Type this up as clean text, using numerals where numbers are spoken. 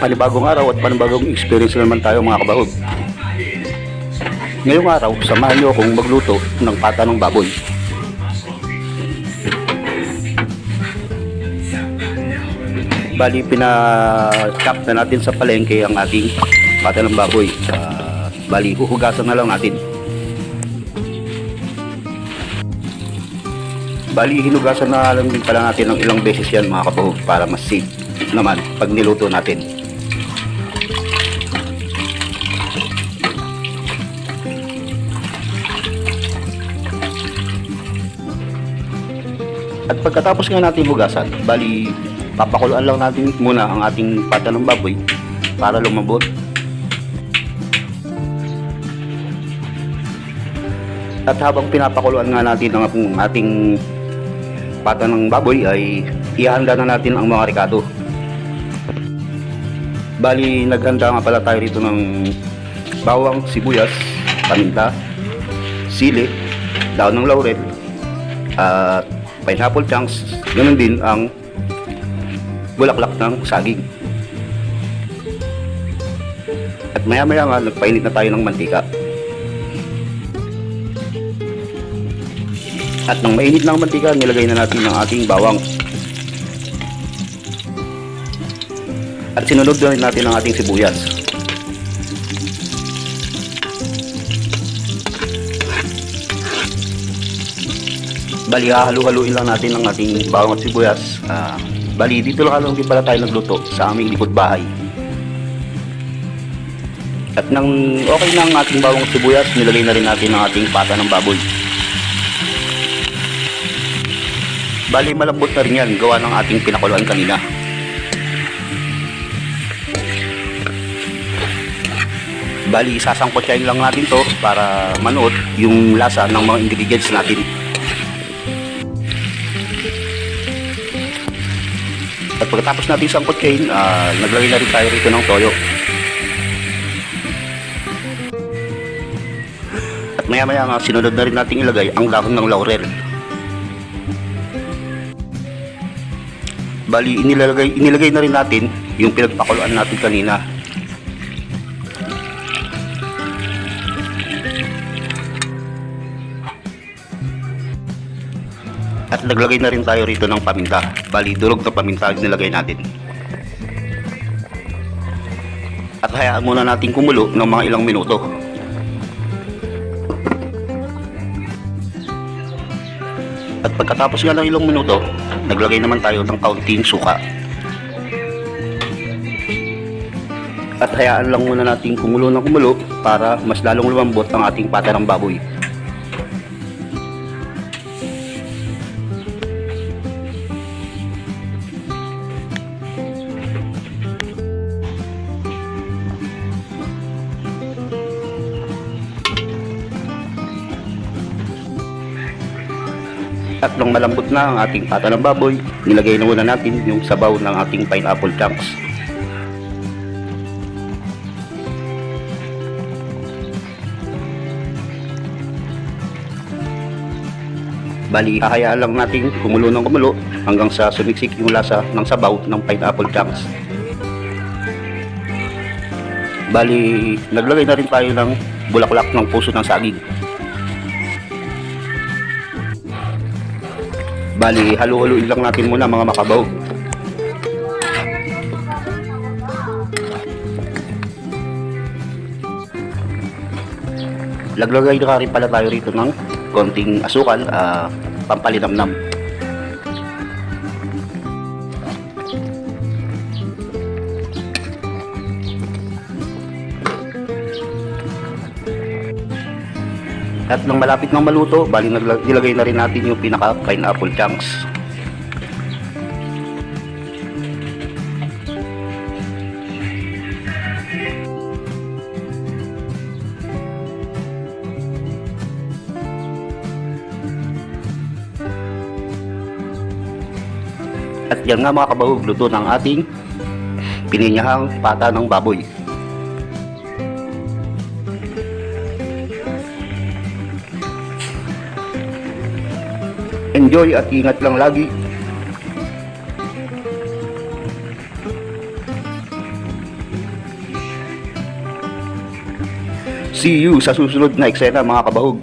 Panibagong araw at panibagong experience naman tayo mga kabahog. Ngayong araw, samahan nyo akong magluto ng pata ng baboy. Bali, pina-chop na natin sa palengke ang ating pata ng baboy. Bali, huhugasan na lang natin. Bali, hinugasan na lang din pala natin ng ilang beses yan mga kabahog para mas safe naman pag niluto natin. At pagkatapos nga natin hugasan, bali papakuluan lang natin muna ang ating pata ng baboy para lumambot. At habang pinapakuluan nga natin ang ating pata ng baboy ay ihanda na natin ang mga ricado. Bali naghanda nga pala tayo rito ng bawang, sibuyas, paminta, sili, daon ng laurel, at pineapple chunks, ganun din ang bulaklak ng saging. At maya maya nga nagpainit na tayo ng mantika. At nang mainit na ang mantika, nilagay na natin ang ating bawang. At sinunod na rin natin ang ating sibuyas. Bali, hahalu-haluin lang natin ang ating bawang at sibuyas. Bali, dito lang din pala tayo nagluto sa aming likod bahay. At nang okay na ang ating bawang at sibuyas, nilagay na rin natin ang ating pata ng baboy. Bali, malambot na rin yan, gawa ng ating pinakuluan kanina. Bali, sasangkotsahin lang natin to para manood yung lasa ng mga ingredients natin. At pagkatapos natin sangkotsahin, naglagay na rin tayo rito ng toyo. At maya maya nga sinunod na rin natin ilagay ang dahon ng laurel. Bali, inilagay na rin natin yung pinagpakuluan natin kanina. At naglagay na rin tayo rito ng paminta. Bali, durog na paminta nilagay natin. At hayaan muna natin kumulo ng mga ilang minuto. At pagkatapos nga ng ilang minuto, naglagay naman tayo ng kaunting suka. At hayaan lang muna natin kumulo ng kumulo para mas lalong lumambot ang ating pata ng baboy. At nung malambot na ang ating pata ng baboy, nilagay na muna natin yung sabaw ng ating pineapple chunks. Bali, hahayaan lang natin kumulo ng kumulo hanggang sa sumiksik yung lasa ng sabaw ng pineapple chunks. Bali, naglagay na rin tayo ng bulaklak ng puso ng saging. Bali, halu-haluin lang natin muna mga makabahog. Naglagay na rin pala tayo rito ng konting asukal, pampalinamnam. At nang malapit ng maluto, bali nilagay na rin natin yung pinaka pineapple chunks. At yan nga mga kabahog, luto ng ating pininyahang pata ng baboy. Enjoy at ingat lang lagi. See you sa susunod na eksena mga kabahog.